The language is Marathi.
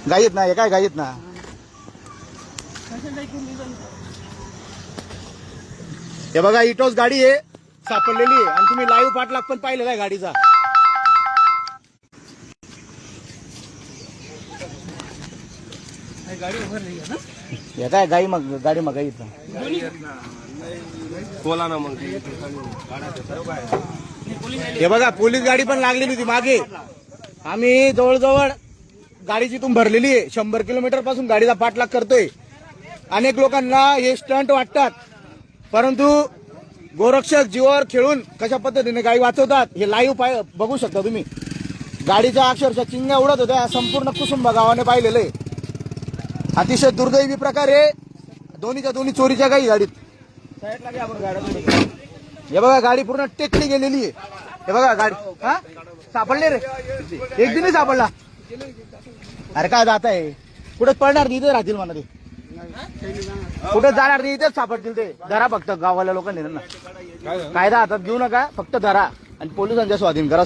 गाईत ना, हे काय गाईत ना. हे बघा इटोस गाडी आहे सापडलेली आहे आणि तुम्ही लाईव्ह पाठलाग पण पाहिलेला आहे गाडीचा. हे काय गाई मग गाडी मग गाईत बोला ना मग. हे बघा पोलीस गाडी पण लागलेली होती मागे. आम्ही जवळजवळ गाडीची इथून भरलेली आहे. 100 किलोमीटर पासून गाडीचा पाठलाग करतोय. अनेक लोकांना हे स्टंट वाटतात परंतु गोरक्षक जीवावर खेळून कशा पद्धतीने गाडी वाचवतात हे लाईव्ह बघू शकता तुम्ही. गाडीच्या अक्षरशः चिंग्या उडत होत्या. संपूर्ण कुसुंबा गावाने पाहिलेलं आहे. अतिशय दुर्दैवी प्रकारे दोन्हीच्या दोन्ही चोरीच्या गाई गाडीत. हे बघा गाडी पूर्ण टेकली गेलेली आहे. हे बघा गाडी हा सापडले रे. एक दिनही सापडला. अरे काय जात आहे कुठेच पडणार नाही. इथे राहतील म्हणा ते. कुठे जाणार नाही इथेच सापडतील ते. धरा फक्त गावाला लोकांनी ना कायदा हातात घेऊ नका. फक्त धरा आणि पोलिसांच्या स्वाधीन करा.